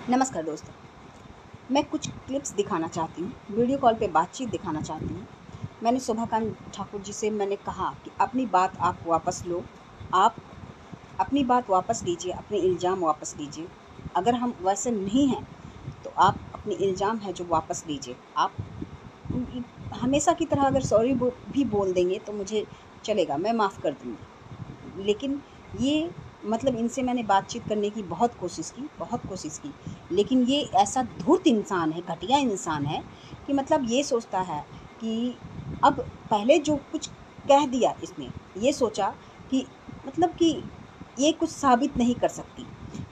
नमस्कार दोस्तों, मैं कुछ क्लिप्स दिखाना चाहती हूँ, वीडियो कॉल पे बातचीत दिखाना चाहती हूँ। मैंने शोभाकांत ठाकुर जी से मैंने कहा कि अपनी बात आप वापस लो, आप अपनी बात वापस लीजिए, अपने इल्ज़ाम वापस लीजिए। अगर हम वैसे नहीं हैं तो आप अपने इल्ज़ाम है जो वापस लीजिए। आप हमेशा की तरह अगर सॉरी भी बोल देंगे तो मुझे चलेगा, मैं माफ़ कर दूँगी। लेकिन ये मतलब इनसे मैंने बातचीत करने की बहुत कोशिश की, लेकिन ये ऐसा धूर्त इंसान है, घटिया इंसान है कि मतलब ये सोचता है कि अब पहले जो कुछ कह दिया इसने, ये सोचा कि मतलब कि ये कुछ साबित नहीं कर सकती,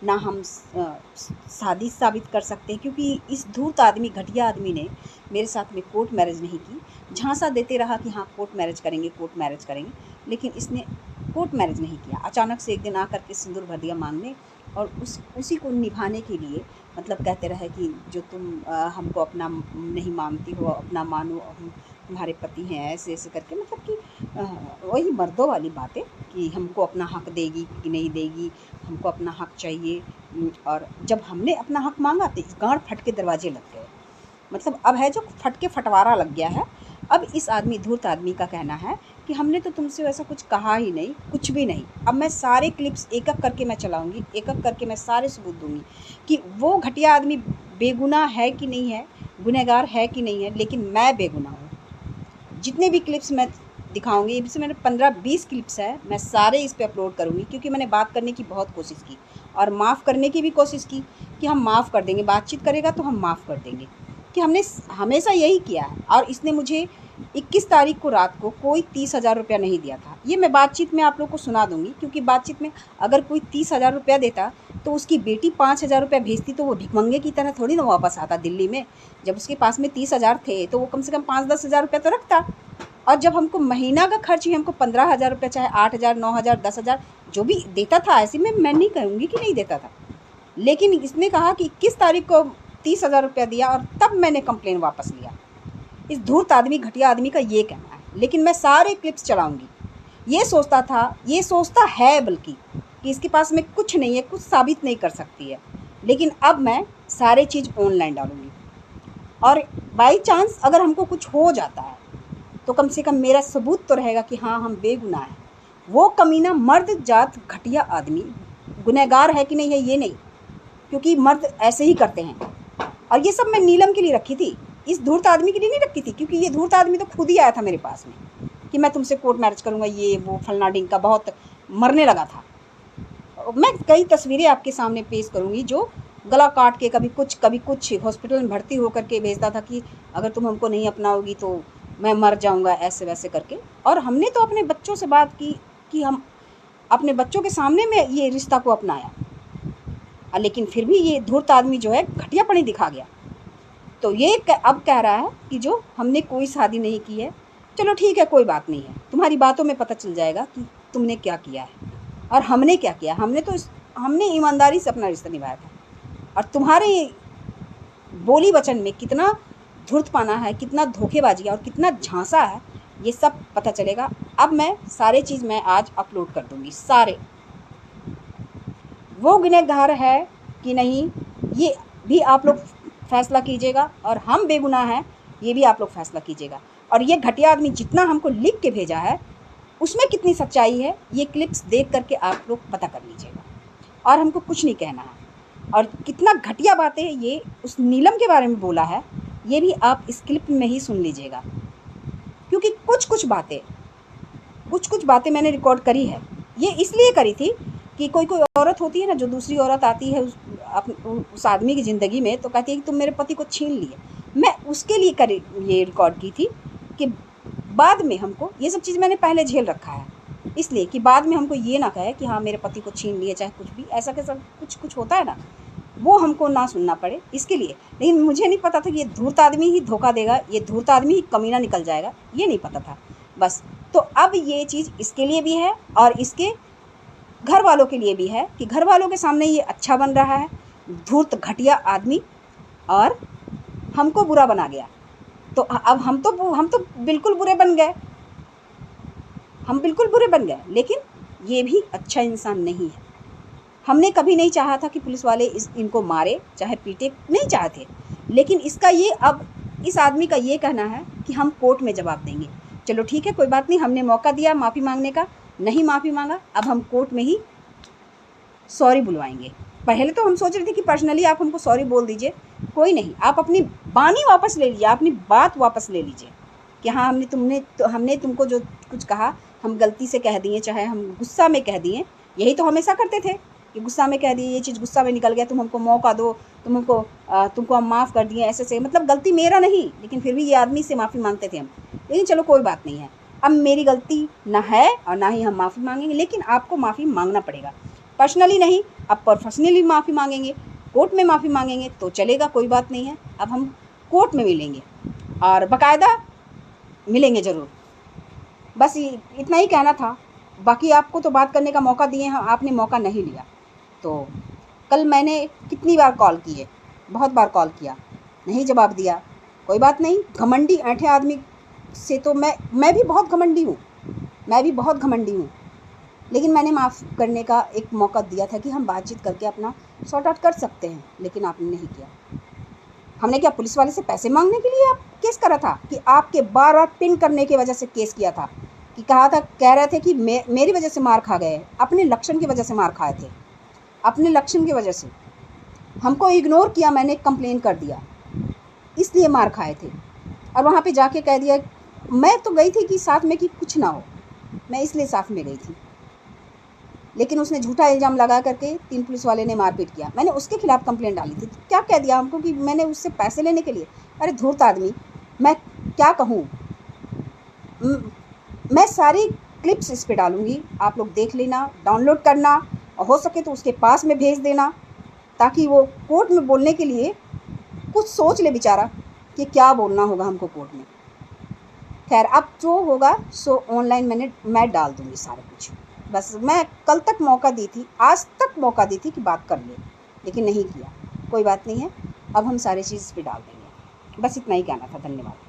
ना हम शादी साबित कर सकते हैं, क्योंकि इस धूर्त आदमी, घटिया आदमी ने मेरे साथ में कोर्ट मैरिज नहीं की। झांसा देते रहा कि हाँ कोर्ट मैरिज करेंगे, लेकिन इसने कोर्ट मैरिज नहीं किया। अचानक से एक दिन आकर के सिंदूर भर दिया मांगने, और उसी को निभाने के लिए मतलब कहते रहे कि जो तुम हमको अपना नहीं मानती हो, अपना मानो, हम तुम्हारे पति हैं, ऐसे ऐसे करके मतलब कि वही मर्दों वाली बातें कि हमको अपना हक देगी कि नहीं देगी, हमको अपना हक चाहिए। और जब हमने अपना हक मांगा तो गांड फट के दरवाजे लग गए। मतलब अब है जो फट के फटवारा लग गया है। अब इस आदमी, धूर्त आदमी का कहना है कि हमने तो तुमसे वैसा कुछ कहा ही नहीं, कुछ भी नहीं। अब मैं सारे क्लिप्स एक एक करके मैं चलाऊंगी, एक एक करके मैं सारे सबूत दूंगी कि वो घटिया आदमी बेगुनाह है कि नहीं है, गुनहगार है कि नहीं है, लेकिन मैं बेगुनाह हूँ। जितने भी क्लिप्स मैं दिखाऊंगी, इसमें मैंने 15-20 क्लिप्स है, मैं सारे इस पे अपलोड करूँगी, क्योंकि मैंने बात करने की बहुत कोशिश की और माफ़ करने की भी कोशिश की कि हम माफ़ कर देंगे, बातचीत करेगा तो हम माफ़ कर देंगे, कि हमने हमेशा यही किया है। और इसने मुझे 21 तारीख को रात को कोई 30,000 रुपया नहीं दिया था। ये मैं बातचीत में आप लोग को सुना दूंगी, क्योंकि बातचीत में अगर कोई 30,000 रुपया देता तो उसकी बेटी 5,000 रुपया भेजती, तो वो भिखमंगे की तरह थोड़ी ना वापस आता दिल्ली में। जब उसके पास में 30,000 थे तो वो कम से कम 5-10 हज़ार रुपया तो रखता। और जब हमको महीना का खर्च ही हमको 15,000 रुपया, चाहे 8,000, 9,000, 10,000 जो भी देता था, ऐसे में मैं नहीं कहूँगी कि नहीं देता था, लेकिन इसने कहा कि 21 तारीख को 30,000 रुपया दिया और तब मैंने कंप्लेन वापस लिया। इस धूर्त आदमी, घटिया आदमी का ये कहना है। लेकिन मैं सारे क्लिप्स चलाऊंगी। ये सोचता था, ये सोचता है बल्कि, कि इसके पास में कुछ नहीं है, कुछ साबित नहीं कर सकती है, लेकिन अब मैं सारे चीज़ ऑनलाइन डालूंगी। और बाई चांस अगर हमको कुछ हो जाता है तो कम से कम मेरा सबूत तो रहेगा कि हाँ हम बेगुनाह हैं। वो कमीना मर्द जात घटिया आदमी गुनहगार है कि नहीं है ये नहीं, क्योंकि मर्द ऐसे ही करते हैं। और ये सब मैं नीलम के लिए रखी थी, इस धूर्त आदमी के लिए नहीं रखी थी, क्योंकि ये धूर्त आदमी तो खुद ही आया था मेरे पास में कि मैं तुमसे कोर्ट मैरिज करूँगा, ये वो फलना ढिंका, बहुत मरने लगा था। मैं कई तस्वीरें आपके सामने पेश करूँगी जो गला काट के कभी कुछ हॉस्पिटल में भर्ती होकर के भेजता था कि अगर तुम हमको नहीं अपनाओगी तो मैं मर जाऊँगा, ऐसे वैसे करके। और हमने तो अपने बच्चों से बात की कि हम अपने बच्चों के सामने में ये रिश्ता को अपनाया, लेकिन फिर भी ये धूर्त आदमी जो है घटियापनी दिखा गया। तो ये अब कह रहा है कि जो हमने कोई शादी नहीं की है। चलो ठीक है, कोई बात नहीं है, तुम्हारी बातों में पता चल जाएगा कि तुमने क्या किया है और हमने क्या किया। हमने ईमानदारी से अपना रिश्ता निभाया था, और तुम्हारे बोली वचन में कितना धूर्तपना है, कितना धोखेबाजी है और कितना झांसा है, ये सब पता चलेगा। अब मैं सारे चीज़ मैं आज अपलोड कर दूँगी सारे। वो गुनहगार है कि नहीं ये भी आप लोग फैसला कीजिएगा, और हम बेगुनाह हैं ये भी आप लोग फैसला कीजिएगा। और ये घटिया आदमी जितना हमको लिख के भेजा है उसमें कितनी सच्चाई है, ये क्लिप्स देख करके आप लोग पता कर लीजिएगा। और हमको कुछ नहीं कहना है। और कितना घटिया बातें ये उस नीलम के बारे में बोला है, ये भी आप इस क्लिप में ही सुन लीजिएगा, क्योंकि कुछ कुछ बातें मैंने रिकॉर्ड करी है। ये इसलिए करी थी कि कोई औरत होती है ना, जो दूसरी औरत आती है उस आदमी की ज़िंदगी में, तो कहती है कि तुम मेरे पति को छीन लिए। मैं उसके लिए ये रिकॉर्ड की थी कि बाद में हमको ये सब चीज़ मैंने पहले झेल रखा है, इसलिए कि बाद में हमको ये ना कहे कि हाँ मेरे पति को छीन लिए, चाहे कुछ भी ऐसा कैसा कुछ होता है ना, वो हमको ना सुनना पड़े, इसके लिए। लेकिन मुझे नहीं पता था कि ये धूर्त आदमी ही धोखा देगा, ये धूर्त आदमी ही कमीना निकल जाएगा, ये नहीं पता था बस। तो अब ये चीज़ इसके लिए भी है और इसके घर वालों के लिए भी है कि घर वालों के सामने ये अच्छा बन रहा है, धूर्त घटिया आदमी, और हमको बुरा बना गया। तो अब हम तो बिल्कुल बुरे बन गए, हम बिल्कुल बुरे बन गए, लेकिन ये भी अच्छा इंसान नहीं है। हमने कभी नहीं चाहा था कि पुलिस वाले इनको मारे चाहे पीटे, नहीं चाहते। लेकिन इसका ये अब इस आदमी का ये कहना है कि हम कोर्ट में जवाब देंगे। चलो ठीक है, कोई बात नहीं, हमने मौका दिया माफ़ी मांगने का, नहीं माफ़ी मांगा, अब हम कोर्ट में ही सॉरी बुलवाएंगे। पहले तो हम सोच रहे थे कि पर्सनली आप हमको सॉरी बोल दीजिए, कोई नहीं, आप अपनी बानी वापस ले लीजिए, अपनी बात वापस ले लीजिए कि हाँ हमने तुमको जो कुछ कहा हम गलती से कह दिए, चाहे हम गुस्सा में कह दिए। यही तो हमेशा करते थे कि गुस्सा में कह दिए, ये चीज़ गुस्सा में निकल गया, तुम हमको मौका दो, तुमको हम माफ़ कर दिए, ऐसे से, मतलब गलती मेरा नहीं, लेकिन फिर भी ये आदमी से माफ़ी मांगते थे हम। लेकिन चलो कोई बात नहीं है, अब मेरी गलती ना है और ना ही हम माफ़ी मांगेंगे, लेकिन आपको माफ़ी मांगना पड़ेगा। पर्सनली नहीं, अब प्रोफेशनली माफ़ी मांगेंगे, कोर्ट में माफ़ी मांगेंगे तो चलेगा, कोई बात नहीं है। अब हम कोर्ट में मिलेंगे और बाकायदा मिलेंगे ज़रूर। बस इतना ही कहना था। बाकी आपको तो बात करने का मौका दिए हैं, आपने मौका नहीं लिया। तो कल मैंने कितनी बार कॉल किए, बहुत बार कॉल किया, नहीं जवाब दिया। कोई बात नहीं, घमंडी ऐंठे आदमी से तो मैं भी बहुत घमंडी हूँ, लेकिन मैंने माफ़ करने का एक मौका दिया था कि हम बातचीत करके अपना सॉर्ट आउट कर सकते हैं, लेकिन आपने नहीं किया। हमने क्या पुलिस वाले से पैसे मांगने के लिए आप केस करा था कि आपके बार पिन करने की वजह से केस किया था, कि कह रहे थे कि मेरी वजह से मार खा गए, अपने लक्षण की वजह से मार खाए थे, अपने लक्षण की वजह से हमको इग्नोर किया, मैंने कंप्लेन कर दिया इसलिए मार खाए थे। और वहाँ पे जाके कह दिया, मैं तो गई थी कि साथ में कि कुछ ना हो, मैं इसलिए साथ में गई थी, लेकिन उसने झूठा इल्ज़ाम लगा करके 3 पुलिस वाले ने मारपीट किया। मैंने उसके खिलाफ़ कंप्लेंट डाली थी, तो क्या कह दिया हमको कि मैंने उससे पैसे लेने के लिए। अरे धूर्त आदमी, मैं क्या कहूँ। मैं सारी क्लिप्स इस पे डालूँगी, आप लोग देख लेना, डाउनलोड करना, और हो सके तो उसके पास में भेज देना, ताकि वो कोर्ट में बोलने के लिए कुछ सोच ले बेचारा कि क्या बोलना होगा हमको कोर्ट में। खैर अब जो होगा सो ऑनलाइन मैं डाल दूँगी सारा कुछ। बस मैं कल तक मौका दी थी, आज तक मौका दी थी कि बात कर ले, लेकिन नहीं किया। कोई बात नहीं है, अब हम सारी चीज़ पे डाल देंगे। बस इतना ही कहना था। धन्यवाद।